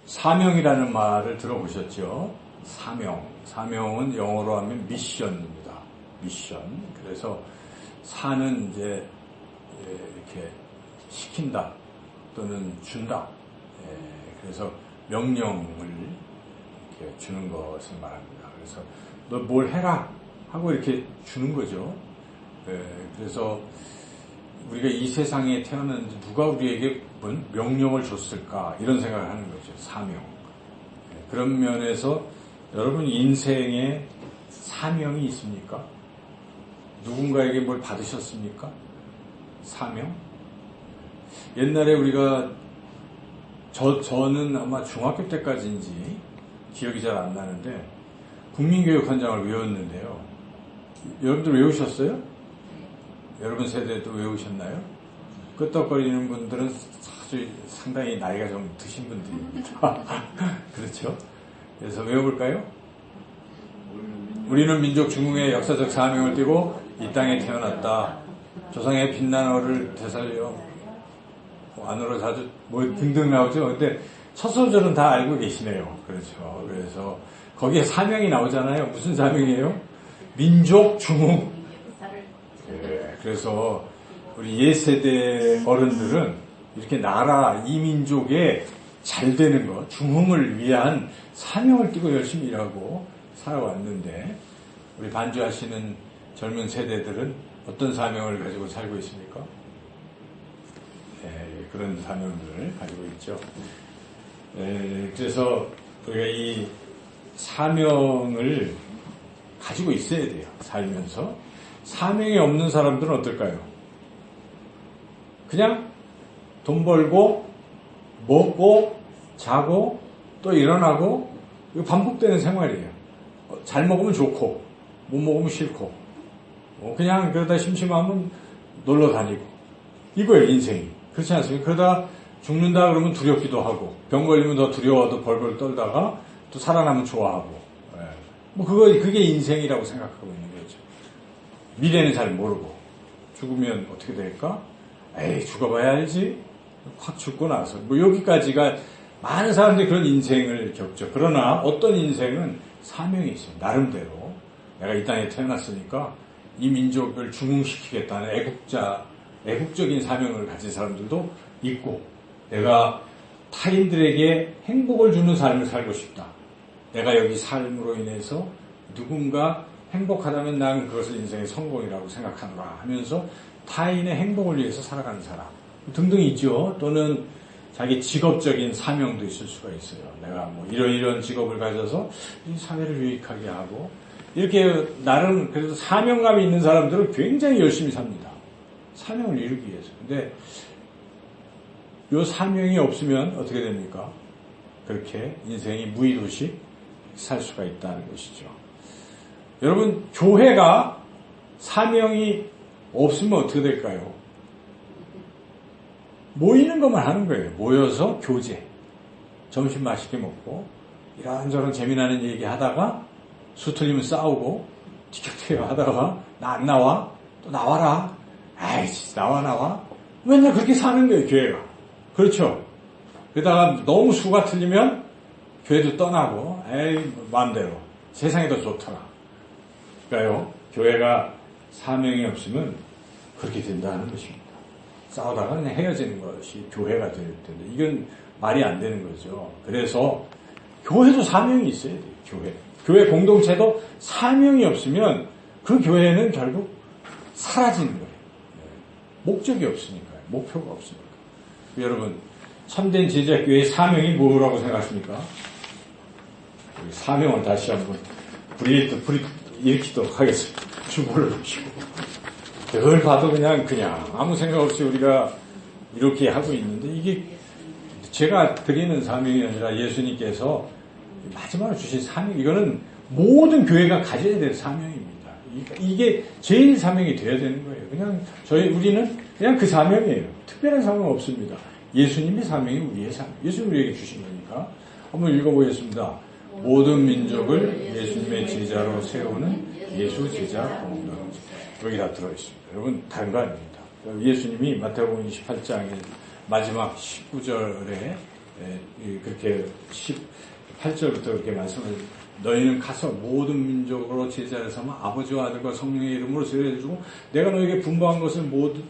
사명이라는 말을 들어보셨죠? 사명. 사명은 영어로 하면 미션입니다. 미션. 그래서 사는 이제 이렇게 시킨다 또는 준다. 그래서 명령을 이렇게 주는 것을 말합니다. 그래서 너 뭘 해라 하고 이렇게 주는 거죠. 그래서 우리가 이 세상에 태어났는데 누가 우리에게 뭔 명령을 줬을까 이런 생각을 하는 거죠. 사명. 그런 면에서 여러분 인생에 사명이 있습니까? 누군가에게 뭘 받으셨습니까? 사명? 옛날에 우리가 저는 아마 중학교 때까지인지 기억이 잘 안 나는데 국민교육헌장을 외웠는데요. 여러분들 외우셨어요? 여러분 세대도 외우셨나요? 끄떡거리는 분들은 아주 상당히 나이가 좀 드신 분들입니다. 그렇죠? 그래서 외워볼까요? 우리는 민족 중흥의 역사적 사명을 띠고 이 땅에 태어났다. 조상의 빛난 얼을 되살려 안으로 자주 뭐 등등 나오죠. 근데 첫 소절은 다 알고 계시네요. 그렇죠. 그래서 거기에 사명이 나오잖아요. 무슨 사명이에요? 민족 중흥. 그래서 우리 옛세대 어른들은 이렇게 나라, 이 민족에 잘 되는 것, 중흥을 위한 사명을 띠고 열심히 일하고 살아왔는데 우리 반주하시는 젊은 세대들은 어떤 사명을 가지고 살고 있습니까? 그런 사명을 가지고 있죠. 그래서 우리가 이 사명을 가지고 있어야 돼요. 살면서. 사명이 없는 사람들은 어떨까요? 그냥 돈 벌고 먹고 자고 또 일어나고 이거 반복되는 생활이에요. 잘 먹으면 좋고 못 먹으면 싫고 그냥 그러다 심심하면 놀러 다니고 이거예요 인생이. 그렇지 않습니까? 그러다 죽는다 그러면 두렵기도 하고 병 걸리면 더 두려워도 벌벌 떨다가 또 살아나면 좋아하고 그게 인생이라고 생각하고 있는 거죠. 미래는 잘 모르고 죽으면 어떻게 될까? 에이 죽어봐야 알지. 확 죽고 나서 여기까지가 많은 사람들이 그런 인생을 겪죠. 그러나 어떤 인생은 사명이 있어요. 나름대로 내가 이 땅에 태어났으니까 이 민족을 중흥시키겠다는 애국적인 사명을 가진 사람들도 있고 내가 타인들에게 행복을 주는 삶을 살고 싶다. 내가 여기 삶으로 인해서 누군가 행복하다면 난 그것을 인생의 성공이라고 생각하노라 하면서 타인의 행복을 위해서 살아가는 사람 등등 있죠. 또는 자기 직업적인 사명도 있을 수가 있어요. 내가 뭐 이런 직업을 가져서 이 사회를 유익하게 하고 이렇게 나름 그래도 사명감이 있는 사람들은 굉장히 열심히 삽니다. 사명을 이루기 위해서. 근데 이 사명이 없으면 어떻게 됩니까? 그렇게 인생이 무의도시 살 수가 있다는 것이죠. 여러분 교회가 사명이 없으면 어떻게 될까요? 모이는 것만 하는 거예요. 모여서 교제. 점심 맛있게 먹고 이런저런 재미나는 얘기 하다가 수 틀리면 싸우고 티격태격 하다가 나 안 나와? 또 나와라. 아이씨 나와. 맨날 그렇게 사는 거예요. 교회가. 그렇죠. 그러다가 너무 수가 틀리면 교회도 떠나고 에이 마음대로 세상이 더 좋더라. 그러니까요. 교회가 사명이 없으면 그렇게 된다는 것입니다. 싸우다가 그냥 헤어지는 것이 교회가 될 텐데 이건 말이 안 되는 거죠. 그래서 교회도 사명이 있어야 돼요. 교회 공동체도 사명이 없으면 그 교회는 결국 사라지는 거예요. 목적이 없으니까요. 목표가 없으니까. 여러분 참된 제자교회의 사명이 뭐라고 생각하십니까? 사명을 다시 한번 일으키도록 하겠습니다. 주보를 보시고 그걸 봐도 그냥 아무 생각 없이 우리가 이렇게 하고 있는데 이게 제가 드리는 사명이 아니라 예수님께서 마지막으로 주신 사명 이거는 모든 교회가 가져야 될 사명입니다. 이게 제일 사명이 돼야 되는 거예요. 우리는 그냥 그 사명이에요. 특별한 사명 없습니다. 예수님의 사명이 우리의 사명. 예수님 우리에게 주신 거니까 한번 읽어보겠습니다. 모든 민족을 예수님의 제자로 세우는 예수 제자 공동. 여기 다 들어있습니다. 여러분 다른 거 아닙니다. 예수님이 마태복음 28장의 마지막 19절에 그렇게 18절부터 그렇게 말씀을 너희는 가서 모든 민족으로 제자를 삼아 아버지와 아들과 성령의 이름으로 세례해주고 내가 너에게 분부한 것을 모두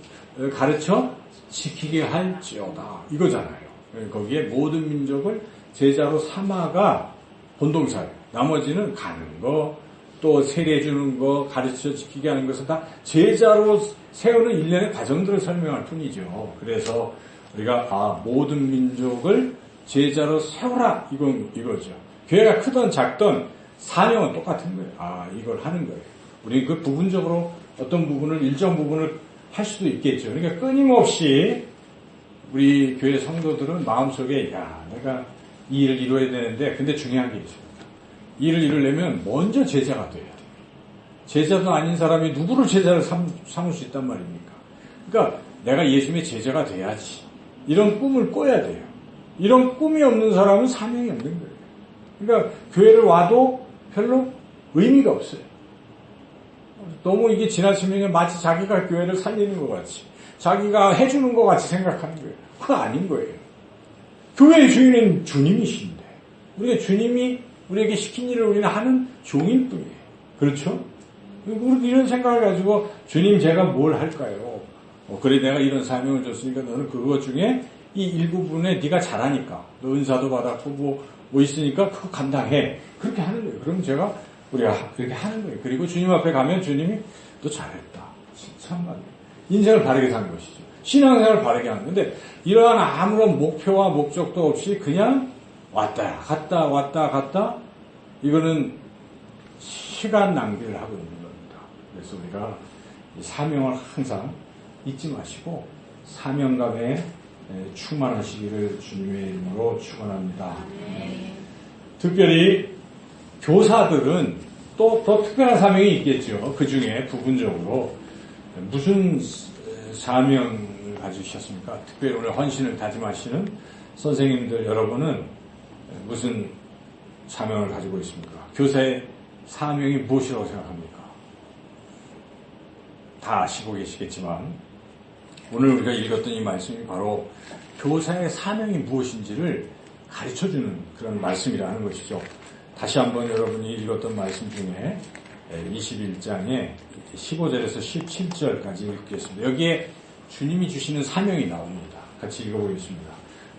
가르쳐 지키게 할지어다 이거잖아요. 거기에 모든 민족을 제자로 삼아가 본동사예요. 나머지는 가는 거, 또 세례해주는 거, 가르쳐 지키게 하는 것은 다 제자로 세우는 일련의 과정들을 설명할 뿐이죠. 그래서 우리가 모든 민족을 제자로 세우라 이거죠. 교회가 크던 작던 사명은 똑같은 거예요. 이걸 하는 거예요. 우리 그 부분적으로 어떤 부분을 일정 부분을 할 수도 있겠죠. 그러니까 끊임없이 우리 교회 성도들은 마음속에 내가 이 일을 이루어야 되는데 근데 중요한 게 있습니다. 이 일을 이루려면 먼저 제자가 돼야 돼요. 제자도 아닌 사람이 누구를 제자를 삼을 수 있단 말입니까? 그러니까 내가 예수님의 제자가 돼야지. 이런 꿈을 꿔야 돼요. 이런 꿈이 없는 사람은 사명이 없는 거예요. 그러니까 교회를 와도 별로 의미가 없어요. 너무 이게 지나치면 마치 자기가 교회를 살리는 것 같이 자기가 해주는 것 같이 생각하는 거예요. 그거 아닌 거예요. 교회의 주인은 주님이신데 우리가 주님이 우리에게 시킨 일을 우리는 하는 종일 뿐이에요. 그렇죠? 우리 이런 생각을 가지고 주님 제가 뭘 할까요? 그래 내가 이런 사명을 줬으니까 너는 그것 중에 이 일부분에 네가 잘하니까 너 은사도 받았고 뭐 있으니까 그거 감당해. 그렇게 하는 거예요. 그럼 우리가 그렇게 하는 거예요. 그리고 주님 앞에 가면 주님이 너 잘했다. 참말이에요. 인생을 바르게 사는 것이죠. 신앙생활을 바르게 하는 건데 이러한 아무런 목표와 목적도 없이 그냥 왔다 갔다 이거는 시간 낭비를 하고 있는 겁니다. 그래서 우리가 이 사명을 항상 잊지 마시고 사명감에 충만하시기를 주님의 이름으로 축원합니다. 특별히 교사들은 또 더 특별한 사명이 있겠죠. 그 중에 부분적으로 무슨 사명을 가지셨습니까? 특별히 오늘 헌신을 다짐하시는 선생님들 여러분은 무슨 사명을 가지고 있습니까? 교사의 사명이 무엇이라고 생각합니까? 다 아시고 계시겠지만 오늘 우리가 읽었던 이 말씀이 바로 교사의 사명이 무엇인지를 가르쳐주는 그런 말씀이라는 것이죠. 다시 한번 여러분이 읽었던 말씀 중에 21장에 15절에서 17절까지 읽겠습니다. 여기에 주님이 주시는 사명이 나옵니다. 같이 읽어보겠습니다.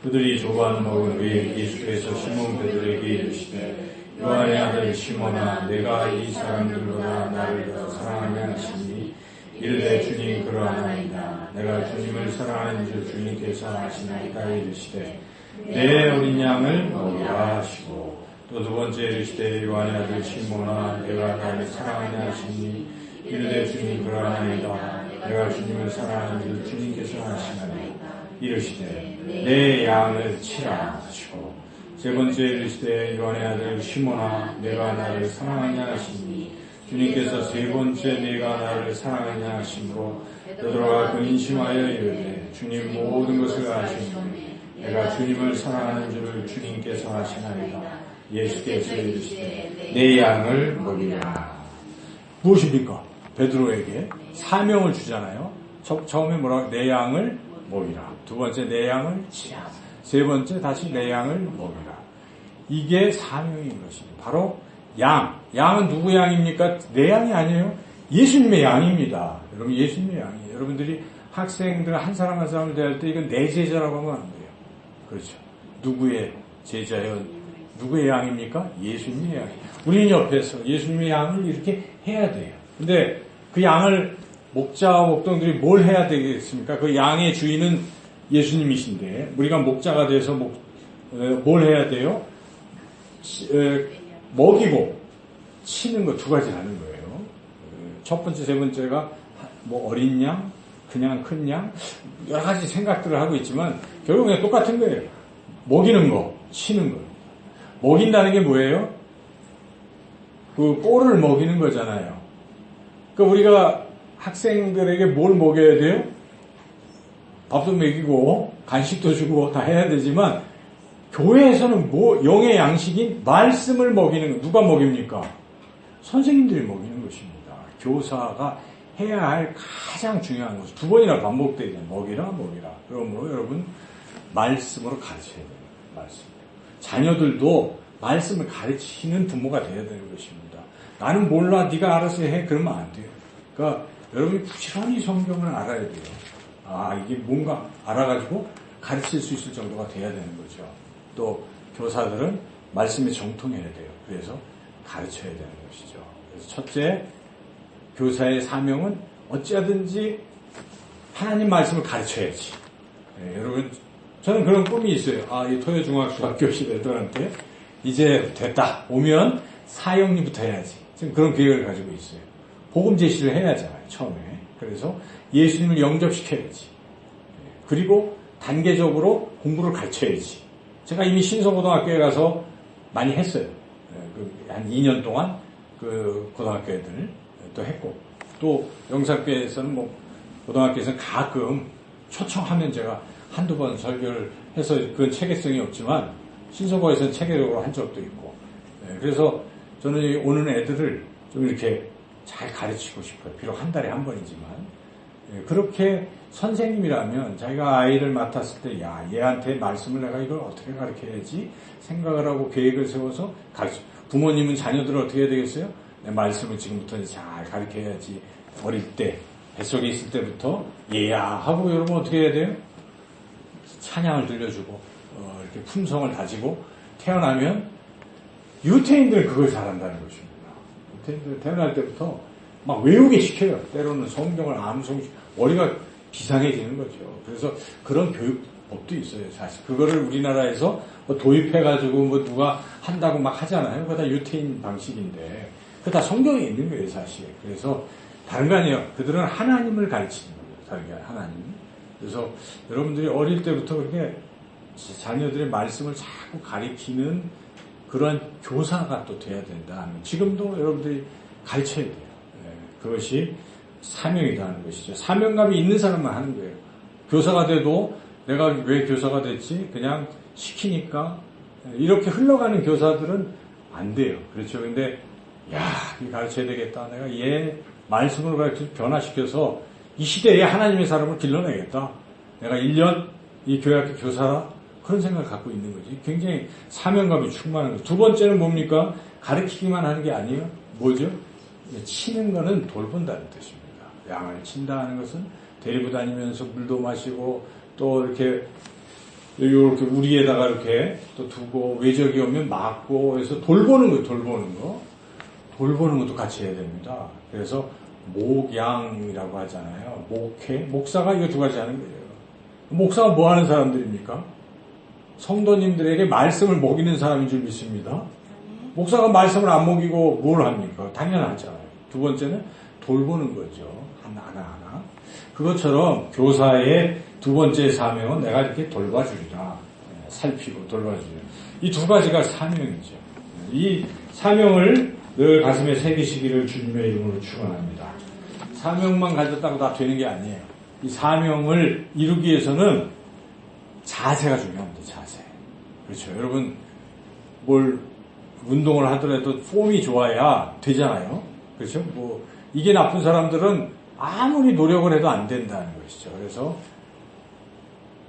그들이 조반 먹은 후에 예수께서 시몬 베드로에게 이르시되 요한의 아들 시몬아 내가 이 사람들보다 나를 더 사랑하냐 하시니 이르되 주님 그러하나이다. 내가 주님을 사랑하는 줄 주님께서 아시나이다 이르시되 내 어린 양을 먹이라 하시고 또 두 번째 이르시되 요한의 아들 시몬아 내가 나를 사랑하냐 하시니 이르되 주님 그러하나이다. 내가 주님을 사랑하는 줄 주님께서 아시나이다 이르시되 내 양을 치라 하시고 세 번째 이르시되 요한의 아들 시몬아 내가 나를 사랑하냐 하시니 주님께서 세 번째 내가 나를 사랑하냐 하심으로 베드로가 근심하여 이르되 주님 모든 것을 아시니 내가 주님을 사랑하는 줄을 주님께서 아시나이다. 예수께서 이르시되 내 양을 먹이라. 무엇입니까? 베드로에게 사명을 주잖아요. 처음에 뭐라고? 내 양을 먹이라. 두 번째 내 양을 치라. 세 번째 다시 내 양을 먹이라. 이게 사명인 것입니다. 바로 양은 누구 양입니까? 내 양이 아니에요. 예수님의 양입니다. 여러분 예수님의 양이에요. 여러분들이 학생들 한 사람 한 사람을 대할 때 이건 내 제자라고 하면 안 돼요. 그렇죠. 누구의 제자예요? 누구의 양입니까? 예수님의 양. 우리는 옆에서 예수님의 양을 이렇게 해야 돼요. 근데 그 양을 목자와 목동들이 뭘 해야 되겠습니까? 그 양의 주인은 예수님이신데 우리가 목자가 돼서 뭘 해야 돼요? 먹이고 치는 거 두 가지 하는 거예요. 첫 번째, 세 번째가 뭐 어린 양, 그냥 큰 양 여러 가지 생각들을 하고 있지만 결국은 똑같은 거예요. 먹이는 거, 치는 거. 먹인다는 게 뭐예요? 그 꼴을 먹이는 거잖아요. 그러니까 우리가 학생들에게 뭘 먹여야 돼요? 밥도 먹이고 간식도 주고 다 해야 되지만 교회에서는 영의 양식인 말씀을 먹이는 거. 누가 먹입니까? 선생님들이 먹이는 것입니다. 교사가 해야 할 가장 중요한 것은 두 번이나 반복되잖아요. 먹이라. 그러므로 여러분 말씀으로 가르쳐야 돼요. 말씀이에요. 자녀들도 말씀을 가르치는 부모가 되어야 되는 것입니다. 나는 몰라, 네가 알아서 해, 그러면 안 돼요. 그러니까 여러분이 부지런히 성경을 알아야 돼요. 이게 뭔가 알아가지고 가르칠 수 있을 정도가 돼야 되는 거죠. 또 교사들은 말씀에 정통해야 돼요. 그래서 가르쳐야 되는 것이죠. 그래서 첫째, 교사의 사명은 어찌하든지 하나님 말씀을 가르쳐야지. 여러분, 저는 그런 꿈이 있어요. 이 토요중학교 시대들한테 이제 됐다. 오면 사형리부터 해야지. 지금 그런 계획을 가지고 있어요. 복음 제시를 해야잖아요, 처음에. 그래서 예수님을 영접시켜야지. 그리고 단계적으로 공부를 가르쳐야지. 제가 이미 신성고등학교에 가서 많이 했어요. 한 2년 동안 그 고등학교 애들 또 했고, 또 영사교에서는 고등학교에서는 가끔 초청하면 제가 한두 번 설교를 해서 그건 체계성이 없지만 신성고에서는 체계적으로 한 적도 있고, 그래서 저는 오는 애들을 좀 이렇게 잘 가르치고 싶어요. 비록 한 달에 한 번이지만. 그렇게 선생님이라면 자기가 아이를 맡았을 때, 얘한테 말씀을 내가 이걸 어떻게 가르쳐야지 생각을 하고 계획을 세워서 가르쳐. 부모님은 자녀들을 어떻게 해야 되겠어요? 내 말씀을 지금부터 잘 가르쳐야지. 어릴 때, 뱃속에 있을 때부터 얘야 하고 여러분 어떻게 해야 돼요? 찬양을 들려주고 이렇게 품성을 다지고 태어나면 유태인들은 그걸 잘한다는 것입니다. 유태인들 태어날 때부터 막 외우게 시켜요. 때로는 성경을 암송, 머리가 비상해지는 거죠. 그래서 그런 교육법도 있어요. 사실 그거를 우리나라에서 도입해가지고 누가 한다고 막 하잖아요. 그거 다 유태인 방식인데 그거 다 성경에 있는 거예요, 사실. 그래서 다른 거 아니에요. 그들은 하나님을 가르치는 거예요. 하나님. 그래서 여러분들이 어릴 때부터 그렇게 자녀들의 말씀을 자꾸 가르치는 그런 교사가 또 돼야 된다. 지금도 여러분들이 가르쳐야 돼요. 그것이 사명이다 하는 것이죠. 사명감이 있는 사람만 하는 거예요. 교사가 돼도 내가 왜 교사가 됐지? 그냥 시키니까 이렇게 흘러가는 교사들은 안 돼요. 그렇죠. 근데 이거 가르쳐야 되겠다. 내가 얘 말씀으로 가르쳐 변화시켜서 이 시대에 하나님의 사람을 길러내겠다. 내가 1년 이 교회학교 교사라 그런 생각을 갖고 있는 거지. 굉장히 사명감이 충만한 거죠. 두 번째는 뭡니까? 가르치기만 하는 게 아니에요. 뭐죠? 치는 거는 돌본다는 뜻입니다. 양을 친다 하는 것은 데리고 다니면서 물도 마시고 또 이렇게 우리에다가 이렇게 또 두고 외적이 오면 막고 해서 돌보는 거, 돌보는 것도 같이 해야 됩니다. 그래서 목양이라고 하잖아요. 목사가 이거 두 가지 하는 거예요. 목사가 뭐 하는 사람들입니까? 성도님들에게 말씀을 먹이는 사람인 줄 믿습니다. 목사가 말씀을 안 먹이고 뭘 합니까? 당연하잖아요. 두 번째는 돌보는 거죠. 하나하나. 그것처럼 교사의 두 번째 사명은 내가 이렇게 돌봐주리라. 살피고 돌봐주리라. 이 두 가지가 사명이죠. 이 사명을 늘 가슴에 새기시기를 주님의 이름으로 축원합니다. 사명만 가졌다고 다 되는 게 아니에요. 이 사명을 이루기 위해서는 자세가 중요합니다. 자세. 그렇죠. 여러분 운동을 하더라도 폼이 좋아야 되잖아요. 그렇죠? 이게 나쁜 사람들은 아무리 노력을 해도 안 된다는 것이죠. 그래서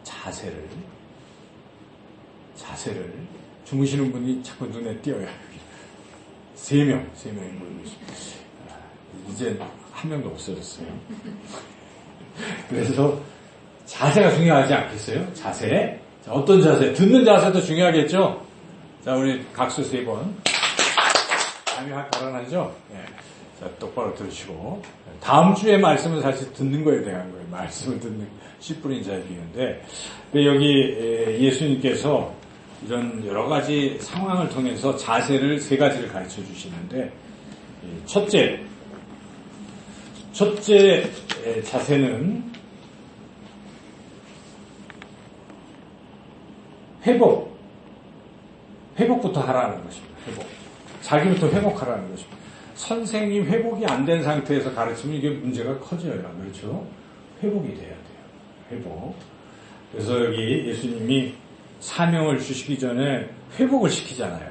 자세를 주무시는 분이 자꾸 눈에 띄어요. 3명이 모이고 있습니다. 이제 한 명도 없어졌어요. 그래서 자세가 중요하지 않겠어요? 자세. 자, 어떤 자세? 듣는 자세도 중요하겠죠? 자, 우리 각수 3번. 감이 확 달아나죠? 네. 자, 똑바로 들으시고. 다음 주에 말씀은 사실 듣는 거에 대한 거예요. 말씀을 듣는 10분인 자의 비유인데. 여기 예수님께서 이런 여러 가지 상황을 통해서 자세를 3가지를 가르쳐 주시는데, 첫째 자세는 회복부터 하라는 것입니다. 자기부터 회복하라는 것입니다. 선생님 회복이 안 된 상태에서 가르치면 이게 문제가 커져요. 그렇죠? 회복이 돼야 돼요. 회복. 그래서 여기 예수님이 사명을 주시기 전에 회복을 시키잖아요.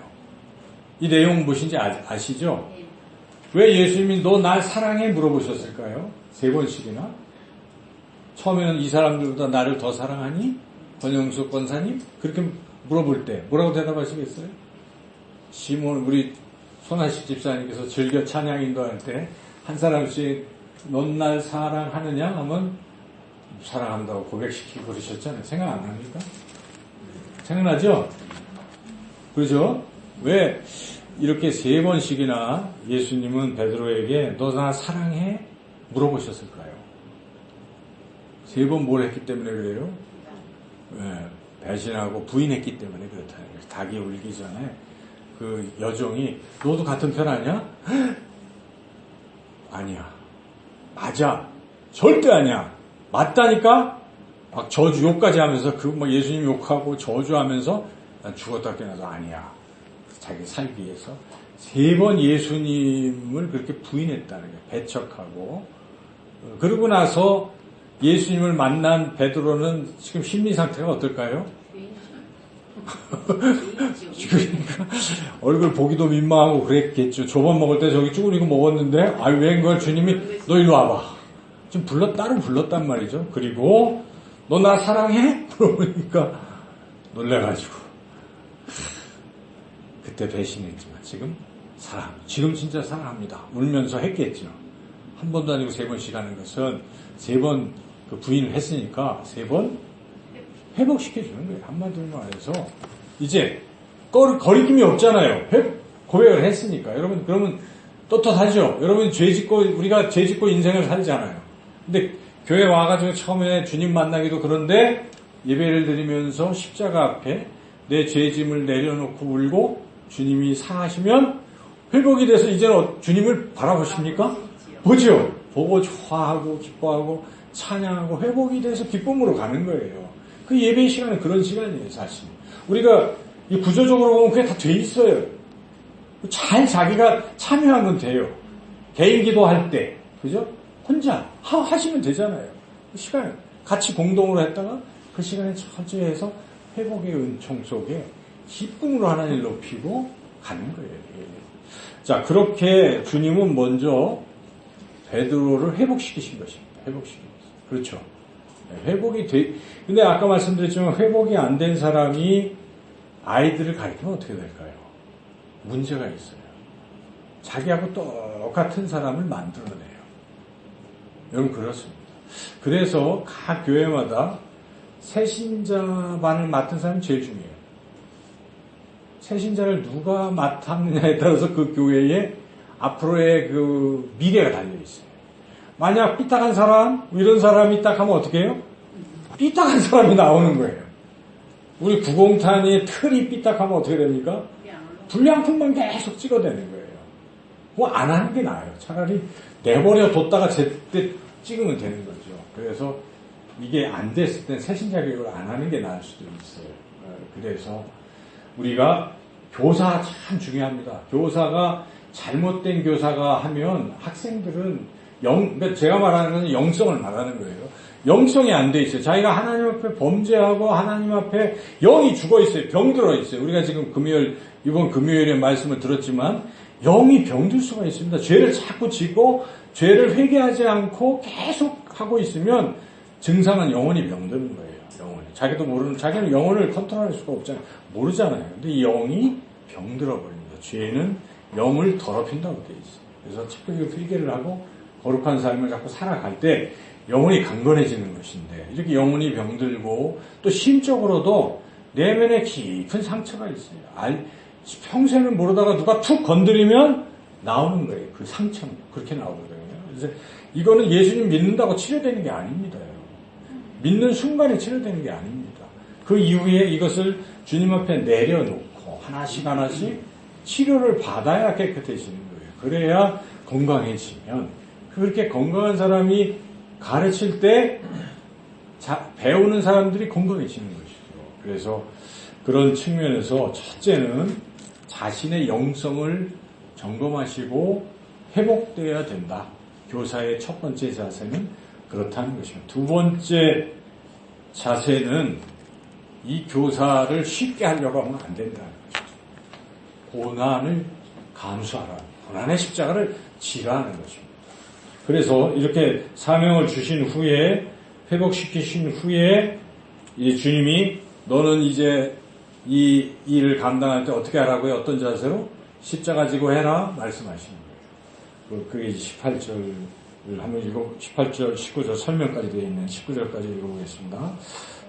이 내용 무엇인지 아시죠? 왜 예수님이 너 날 사랑해? 물어보셨을까요? 3번씩이나. 처음에는 이 사람들보다 나를 더 사랑하니? 권영숙 권사님? 그렇게 물어볼 때 뭐라고 대답하시겠어요? 시몬, 우리 손아식 집사님께서 즐겨 찬양 인도할 때 한 사람씩 넌 날 사랑하느냐 하면 사랑한다고 고백시키고 그러셨잖아요. 생각 안 합니까? 생각나죠? 그죠? 왜 이렇게 3번씩이나 예수님은 베드로에게 너 나 사랑해? 물어보셨을까요? 3번 뭘 했기 때문에 그래요? 네, 배신하고 부인했기 때문에 그렇다는 거예요. 닭이 울기 전에 그 여종이 너도 같은 편 아니야? 아니야. 맞아. 절대 아니야. 맞다니까? 막 저주 욕까지 하면서 그 뭐 예수님 욕하고 저주하면서 난 죽었다 깨어나도 아니야. 자기 살기 위해서 3번 예수님을 그렇게 부인했다는 거예요. 배척하고. 그러고 나서 예수님을 만난 베드로는 지금 심리 상태가 어떨까요? 그러니까 얼굴 보기도 민망하고 그랬겠죠. 조반 먹을 때 저기 쭈그리고 먹었는데 아유 웬걸 주님이 너 일로 와봐. 지금 따로 불렀단 말이죠. 그리고 너 나 사랑해? 그러니까 놀래가지고 그때 배신했지만 지금 진짜 사랑합니다. 울면서 했겠죠. 한 번도 아니고 3번씩 하는 것은 3번 그 부인을 했으니까 3번 회복시켜주는 거예요. 한마디로 말해서 이제 거리낌이 없잖아요. 고백을 했으니까. 여러분 그러면 떳떳하죠. 여러분 우리가 죄 짓고 인생을 살잖아요. 근데 교회 와가지고 처음에 주님 만나기도 그런데 예배를 드리면서 십자가 앞에 내 죄짐을 내려놓고 울고 주님이 사하시면 회복이 돼서 이제는 주님을 바라보십니까? 보죠. 보고 좋아하고 기뻐하고 찬양하고 회복이 돼서 기쁨으로 가는 거예요. 그 예배 시간은 그런 시간이에요, 사실. 우리가 이 구조적으로 보면 그게 다 돼 있어요. 잘 자기가 참여하면 돼요. 개인 기도할 때, 그죠? 혼자 하시면 되잖아요. 그 시간 같이 공동으로 했다가 그 시간에 천천히 해서 회복의 은총 속에 기쁨으로 하나님을 높이고 가는 거예요. 자, 그렇게 주님은 먼저 베드로를 회복시키신 것입니다. 그렇죠. 근데 아까 말씀드렸지만 회복이 안 된 사람이 아이들을 가르치면 어떻게 될까요? 문제가 있어요. 자기하고 똑같은 사람을 만들어내요. 여러분 그렇습니다. 그래서 각 교회마다 새신자반을 맡은 사람이 제일 중요해요. 새신자를 누가 맡았느냐에 따라서 그 교회의 앞으로의 그 미래가 달려있어요. 만약 삐딱한 사람, 이런 사람이 딱 하면 어떻게 해요? 삐딱한 사람이 나오는 거예요. 우리 구공탄이 틀이 삐딱하면 어떻게 됩니까? 불량품만 계속 찍어대는 거예요. 그거 안 하는 게 나아요. 차라리 내버려 뒀다가 제때 찍으면 되는 거죠. 그래서 이게 안 됐을 땐 새신자 교육을 안 하는 게 나을 수도 있어요. 그래서 우리가 교사 참 중요합니다. 교사가 잘못된 교사가 하면 학생들은 그러니까 제가 말하는 건 영성을 말하는 거예요. 영성이 안 돼 있어요. 자기가 하나님 앞에 범죄하고 하나님 앞에 영이 죽어 있어요. 병들어 있어요. 우리가 지금 이번 금요일에 말씀을 들었지만 영이 병들 수가 있습니다. 죄를 자꾸 짓고 죄를 회개하지 않고 계속 하고 있으면 증상은 영혼이 병드는 거예요. 영혼이. 자기도 모르는, 자기는 영혼을 컨트롤할 수가 없잖아요. 모르잖아요. 근데 이 영이 병들어 버립니다. 죄는 영을 더럽힌다고 되어 있어요. 그래서 책임있게 회개를 하고 거룩한 삶을 갖고 살아갈 때 영혼이 강건해지는 것인데 이렇게 영혼이 병들고 또 심적으로도 내면에 깊은 상처가 있어요. 평생을 모르다가 누가 툭 건드리면 나오는 거예요. 그 상처는 그렇게 나오거든요. 그래서 이거는 예수님 믿는다고 치료되는 게 아닙니다. 믿는 순간에 치료되는 게 아닙니다. 그 이후에 이것을 주님 앞에 내려놓고 하나씩 치료를 받아야 깨끗해지는 거예요. 그래야 건강해지면 그렇게 건강한 사람이 가르칠 때 배우는 사람들이 건강해지는 것이죠. 그래서 그런 측면에서 첫째는 자신의 영성을 점검하시고 회복되어야 된다. 교사의 첫 번째 자세는 그렇다는 것입니다. 두 번째 자세는 이 교사를 쉽게 하려고 하면 안 된다는 것이죠. 고난을 감수하라. 고난의 십자가를 지라는 것입니다. 그래서 이렇게 사명을 주신 후에 회복시키신 후에 이제 주님이 너는 이제 이 일을 감당할 때 어떻게 하라고요? 어떤 자세로? 십자가 지고 해라 말씀하시는 거예요. 그게 18절을 한번 18절, 19절 설명까지 되어 있는 19절까지 읽어보겠습니다.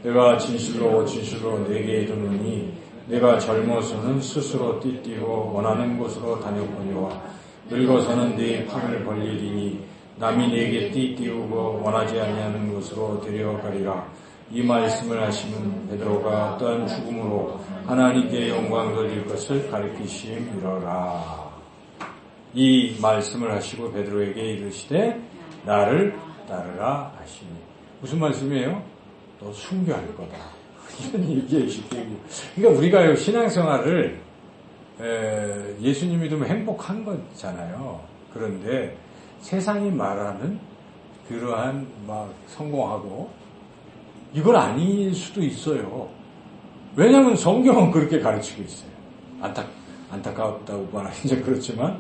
내가 진실로 내게 이르노니 내가 젊어서는 스스로 띠띠고 원하는 곳으로 다녔거니와 늙어서는 네 팔을 벌리리니 남이 내게 띠띠우고 원하지 아니하는 곳으로 데려가리라. 이 말씀을 하시면 베드로가 어떠한 죽음으로 하나님께 영광 돌릴 것을 가르치심이러라. 이 말씀을 하시고 베드로에게 이르시되 나를 따르라 하시니. 무슨 말씀이에요? 너 순교할 거다. 이런 얘기예요. 그러니까 우리가 신앙생활을 예수님 믿으면 행복한 거잖아요. 그런데 세상이 말하는 그러한 막 성공하고 이건 아닐 수도 있어요. 왜냐하면 성경은 그렇게 가르치고 있어요. 안타깝다고 말하긴 그렇지만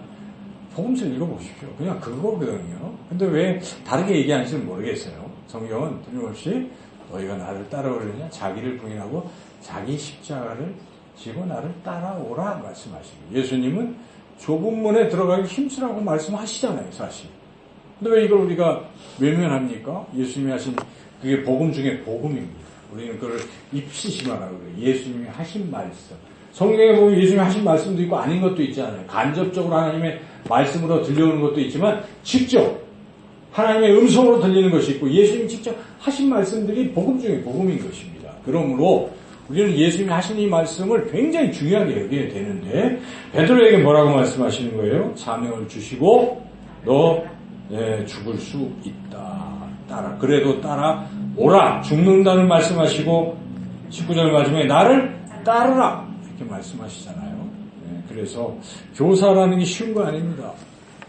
복음서 읽어보십시오. 그냥 그거거든요. 근데 왜 다르게 얘기하는지는 모르겠어요. 성경은 틀림없이 너희가 나를 따라오려냐 자기를 부인하고 자기 십자가를 지고 나를 따라오라 말씀하십니다. 예수님은 좁은 문에 들어가기 힘쓰라고 말씀하시잖아요, 사실. 근데 왜 이걸 우리가 외면합니까? 예수님이 하신 그게 복음 중에 복음입니다. 우리는 그걸 입시심하라고 그래요. 예수님이 하신 말씀. 성경에 보면 예수님이 하신 말씀도 있고 아닌 것도 있잖아요. 간접적으로 하나님의 말씀으로 들려오는 것도 있지만 직접 하나님의 음성으로 들리는 것이 있고 예수님이 직접 하신 말씀들이 복음 중에 복음인 것입니다. 그러므로 우리는 예수님이 하신 이 말씀을 굉장히 중요하게 여겨야 되는데 베드로에게 뭐라고 말씀하시는 거예요? 사명을 주시고 너 죽을 수 있다. 따라. 그래도 따라오라. 죽는다는 말씀하시고 19절 마지막에 나를 따르라. 이렇게 말씀하시잖아요. 그래서 교사라는 게 쉬운 거 아닙니다.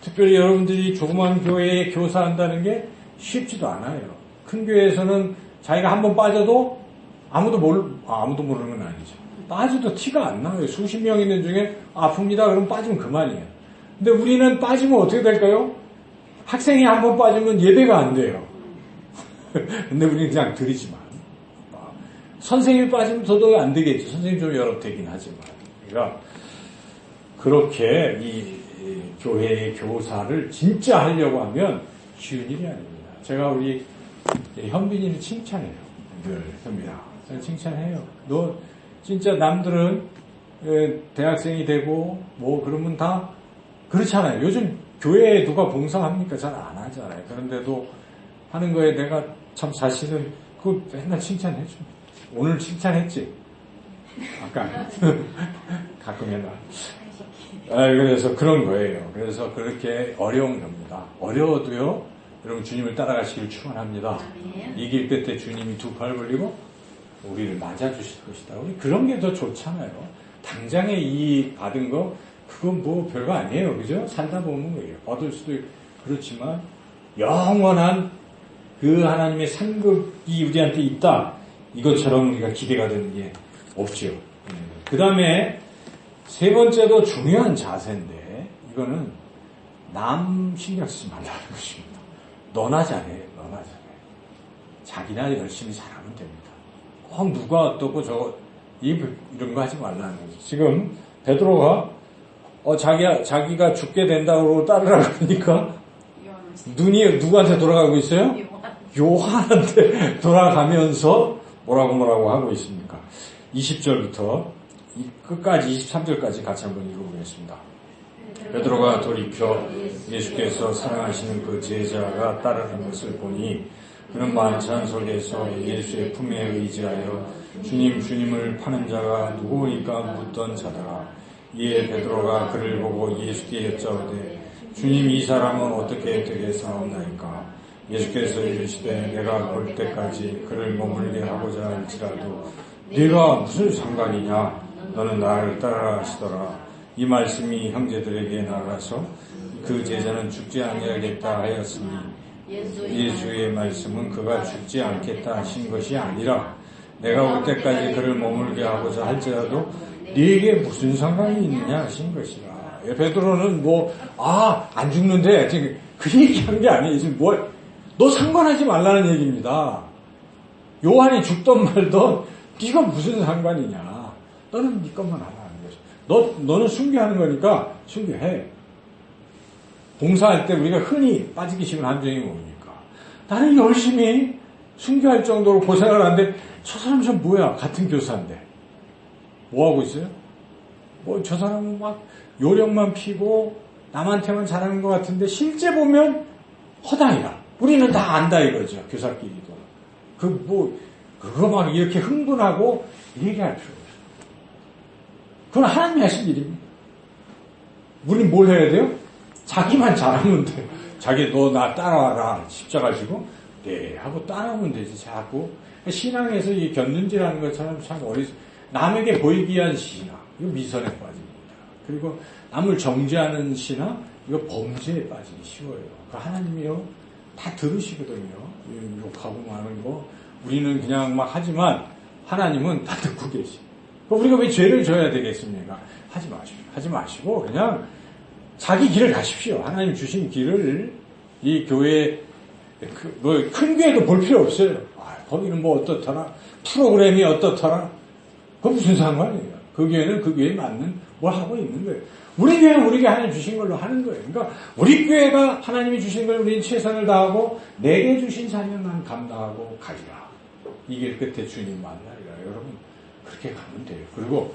특별히 여러분들이 조그만 교회에 교사한다는 게 쉽지도 않아요. 큰 교회에서는 자기가 한번 빠져도 아무도 모르는 건 아니죠. 빠져도 티가 안 나요. 수십 명 있는 중에 아픕니다. 그럼 빠지면 그만이에요. 근데 우리는 빠지면 어떻게 될까요? 학생이 한번 빠지면 예배가 안 돼요. 근데 우리는 그냥 들이지만. 선생님이 빠지면 더더욱 안 되겠죠. 선생님 좀 여러 되긴 하지만. 그러니까 그렇게 이 교회의 교사를 진짜 하려고 하면 쉬운 일이 아닙니다. 제가 우리 현빈이를 칭찬해요. 늘 현빈아, 칭찬해요. 너 진짜 남들은 대학생이 되고 뭐 그러면 다 그렇잖아요. 요즘 교회에 누가 봉사합니까? 잘 안 하잖아요. 그런데도 하는 거에 내가 참 사실은 그거 맨날 칭찬해줘. 오늘 칭찬했지? 아까 가끔 해놔. 그래서 그런 거예요. 그래서 그렇게 어려운 겁니다. 어려워도요, 여러분 주님을 따라가시길 축원합니다. 이길 때 주님이 두 팔 벌리고 우리를 맞아주실 것이다. 우리 그런 게 더 좋잖아요. 당장에 이 받은 거 그건 뭐 별거 아니에요. 그죠? 살다 보면 그래요. 얻을 수도 있고 그렇지만 영원한 그 하나님의 상급이 우리한테 있다. 이것처럼 우리가 기대가 되는 게 없죠. 그 다음에 세 번째도 중요한 자세인데 이거는 남 신경 쓰지 말라는 것입니다. 너나 잘해. 자기나 열심히 잘하면 됩니다. 꼭 누가 어떻고 이런 거 하지 말라는 거죠. 지금 베드로가 자기가 죽게 된다고 따르라 그러니까 눈이 누구한테 돌아가고 있어요? 요한한테 돌아가면서 뭐라고 하고 있습니까? 20절부터 끝까지 23절까지 같이 한번 읽어보겠습니다. 베드로가 돌이켜 예수께서 사랑하시는 그 제자가 따르는 것을 보니 그는 만찬 속에서 예수의 품에 의지하여 주님을 파는 자가 누구니까 묻던 자더라. 이에 베드로가 그를 보고 예수께 여짜오되 주님, 이 사람은 어떻게 되겠사옵나이까? 예수께서 이르시되 내가 볼 때까지 그를 머물게 하고자 할지라도 네가 무슨 상관이냐? 너는 나를 따라라 하시더라. 이 말씀이 형제들에게 나가서 그 제자는 죽지 아니하겠다 하였으니 예수의 말씀은 그가 죽지 않겠다 하신 것이 아니라 내가 올 때까지 그를 머물게 하고자 할지라도 네게 무슨 상관이 있느냐 하신 것이라. 베드로는 안 죽는데 지금 그 얘기한 게 아니에요. 지금 너 상관하지 말라는 얘기입니다. 요한이 죽던 말던 네가 무슨 상관이냐. 너는 네 것만 하라. 너는 순교하는 거니까 순교해. 봉사할 때 우리가 흔히 빠지기 쉬운 함정이 뭡니까? 나는 열심히 순교할 정도로 고생을 하는데 저 사람 좀 뭐야? 같은 교사인데. 뭐 하고 있어요? 뭐 저 사람은 막 요령만 피고 남한테만 잘하는 것 같은데 실제 보면 허당이라. 우리는 다 안다 이거죠. 교사끼리도. 그거 막 이렇게 흥분하고 얘기할 필요 없어요. 그건 하나님이 하신 일입니다. 우리는 뭘 해야 돼요? 자기만 잘하면 돼요. 자기 너 나 따라와라. 십자가 지고 네 하고 따라오면 되지. 자꾸 신앙에서 이 견눈질하는 것처럼 참 남에게 보이기 위한 신앙 이거 미선에 빠집니다. 그리고 남을 정죄하는 신앙 이거 범죄에 빠지기 쉬워요. 그 하나님이요 다 들으시거든요. 욕하고 하는 거 우리는 그냥 막 하지만 하나님은 다 듣고 계시. 우리가 왜 죄를 져야 되겠습니까? 하지 마시고 그냥 자기 길을 가십시오. 하나님 주신 길을 이 교회 큰 교회도 볼 필요 없어요. 거기는 뭐 어떻더라 프로그램이 어떻더라 그건 무슨 상관이에요. 그 교회는 그 교회에 맞는 뭘 하고 있는 거예요. 우리 교회는 우리에게 하나님 주신 걸로 하는 거예요. 그러니까 우리 교회가 하나님이 주신 걸 우리는 최선을 다하고 내게 주신 사명만 감당하고 가리라. 이게 끝에 주님 만나리라. 여러분 그렇게 가면 돼요. 그리고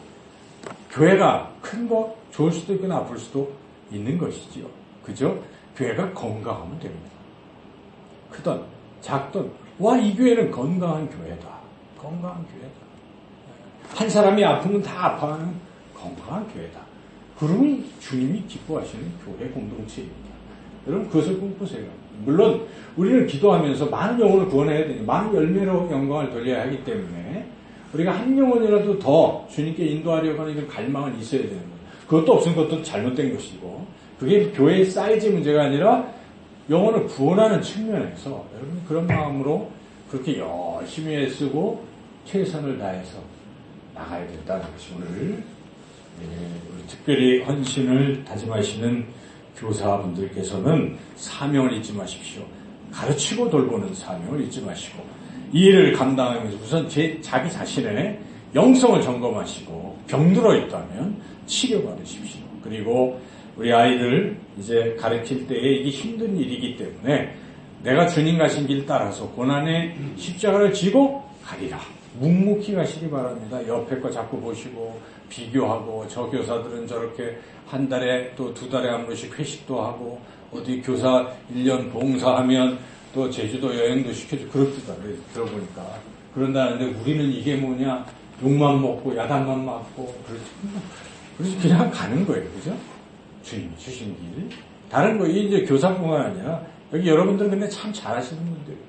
교회가 큰 거 좋을 수도 있고 나쁠 수도 있는 것이지요. 그죠? 교회가 건강하면 됩니다. 크든 작든 이 교회는 건강한 교회다. 건강한 교회다. 한 사람이 아프면 다 아파하는 건강한 교회다. 그러면 주님이 기뻐하시는 교회 공동체입니다. 여러분 그것을 꿈꾸세요. 물론 우리는 기도하면서 많은 영혼을 구원해야 되니 많은 열매로 영광을 돌려야 하기 때문에 우리가 한 영혼이라도 더 주님께 인도하려고 하는 이런 갈망은 있어야 되는 거예요. 그것도 없으면 그것도 잘못된 것이고 그게 교회의 사이즈 문제가 아니라 영혼을 구원하는 측면에서 여러분 그런 마음으로 그렇게 열심히 애쓰고 최선을 다해서 나가야 된다는 것이 오늘 우리 특별히 헌신을 다짐하시는 교사분들께서는 사명을 잊지 마십시오. 가르치고 돌보는 사명을 잊지 마시고 이 일을 감당하면서 우선 자기 자신의 영성을 점검하시고 병들어 있다면 치료받으십시오. 그리고 우리 아이들 이제 가르칠 때에 이게 힘든 일이기 때문에 내가 주님 가신 길 따라서 고난의 십자가를 지고 가리라. 묵묵히 가시기 바랍니다. 옆에 거 자꾸 보시고 비교하고 저 교사들은 저렇게 한 달에 또 두 달에 한 번씩 회식도 하고 어디 교사 1년 봉사하면 또 제주도 여행도 시켜주고 그렇다 들어보니까 그런다는데 우리는 이게 뭐냐 욕만 먹고 야단만 맞고 그래서 그냥 가는 거예요. 그죠? 주님이 주신 길. 다른 거 이제 교사뿐만 아니라 여기 여러분들은 근데 참 잘하시는 분들이에요.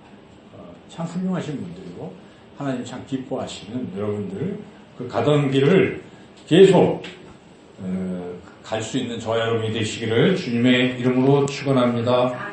참 훌륭하신 분들이고 하나님 참 기뻐하시는 여러분들 그 가던 길을 계속 갈 수 있는 저와 여러분이 되시기를 주님의 이름으로 축원합니다.